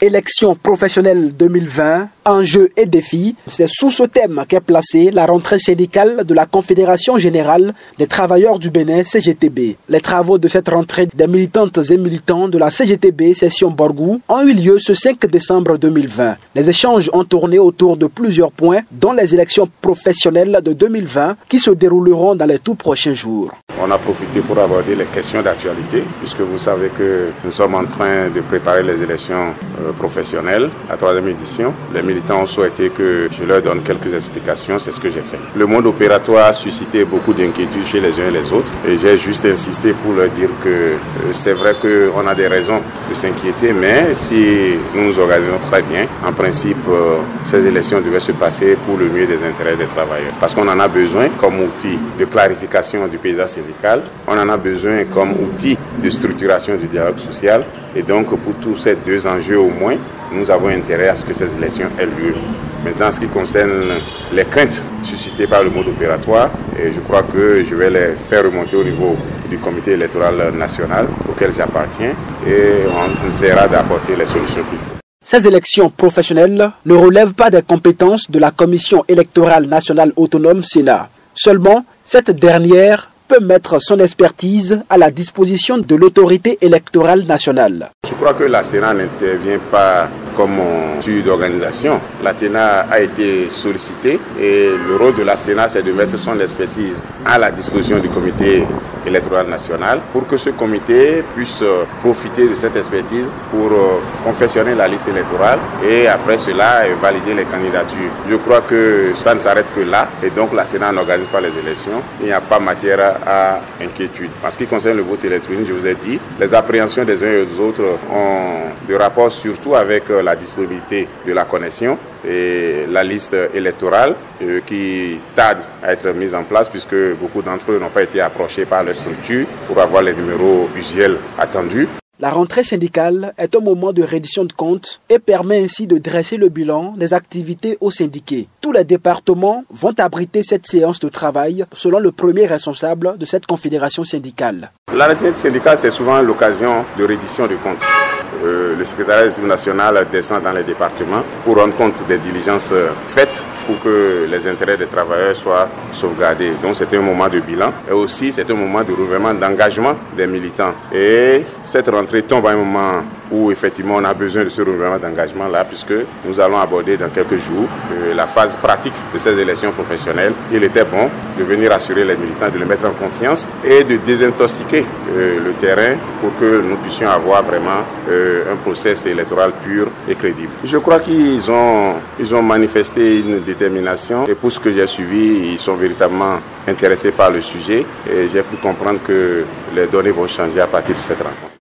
Élections professionnelles 2020, enjeux et défis. C'est sous ce thème qu'est placée la rentrée syndicale de la Confédération Générale des Travailleurs du Bénin, CGTB. Les travaux de cette rentrée des militantes et militants de la CGTB Session Borgou ont eu lieu ce 5 décembre 2020. Les échanges ont tourné autour de plusieurs points, dont les élections professionnelles de 2020 qui se dérouleront dans les tout prochains jours. On a profité pour aborder les questions d'actualité, puisque vous savez que nous sommes en train de préparer les élections professionnelles, la 3e édition. Les militants ont souhaité que je leur donne quelques explications, c'est ce que j'ai fait. Le monde opératoire a suscité beaucoup d'inquiétudes chez les uns et les autres, et j'ai juste insisté pour leur dire que c'est vrai qu'on a des raisons de s'inquiéter, mais si nous nous organisons très bien, en principe, ces élections devaient se passer pour le mieux des intérêts des travailleurs. Parce qu'on en a besoin comme outil de clarification du paysage syndical, on en a besoin comme outil de structuration du dialogue social, et donc pour tous ces deux enjeux au moins, nous avons intérêt à ce que ces élections aient lieu. Maintenant, en ce qui concerne les craintes suscitées par le mode opératoire, je crois que je vais les faire remonter au niveau du comité électoral national auquel j'appartiens, et on essaiera d'apporter les solutions qu'il faut. Ces élections professionnelles ne relèvent pas des compétences de la Commission électorale nationale autonome Sénat. Seulement, cette dernière peut mettre son expertise à la disposition de l'autorité électorale nationale. Je crois que la Sénat n'intervient pas comme suivi d'organisation. La TENA a été sollicitée et le rôle de la Sénat, c'est de mettre son expertise à la disposition du comité électoral national pour que ce comité puisse profiter de cette expertise pour confectionner la liste électorale et après cela valider les candidatures. Je crois que ça ne s'arrête que là et donc la Sénat n'organise pas les élections. Il n'y a pas matière à inquiétude. En ce qui concerne le vote électronique, je vous ai dit, les appréhensions des uns et des autres ont de rapport surtout avec la disponibilité de la connexion et la liste électorale qui tarde à être mise en place puisque beaucoup d'entre eux n'ont pas été approchés par leur structure pour avoir les numéros usuels attendus. La rentrée syndicale est un moment de reddition de comptes et permet ainsi de dresser le bilan des activités aux syndiqués. Tous les départements vont abriter cette séance de travail selon le premier responsable de cette confédération syndicale. La rentrée syndicale, c'est souvent l'occasion de reddition de comptes. Le secrétariat national descend dans les départements pour rendre compte des diligences faites pour que les intérêts des travailleurs soient sauvegardés. Donc c'est un moment de bilan et aussi c'est un moment de renouvellement d'engagement des militants. Et cette rentrée tombe à un moment où effectivement on a besoin de ce renouvellement d'engagement-là puisque nous allons aborder dans quelques jours la phase pratique de ces élections professionnelles. Il était bon de venir assurer les militants, de les mettre en confiance et de désintoxiquer le terrain pour que nous puissions avoir vraiment un processus électoral pur et crédible. Je crois qu'ils ont manifesté une détermination et pour ce que j'ai suivi, ils sont véritablement intéressés par le sujet et j'ai pu comprendre que les données vont changer à partir de cette rencontre.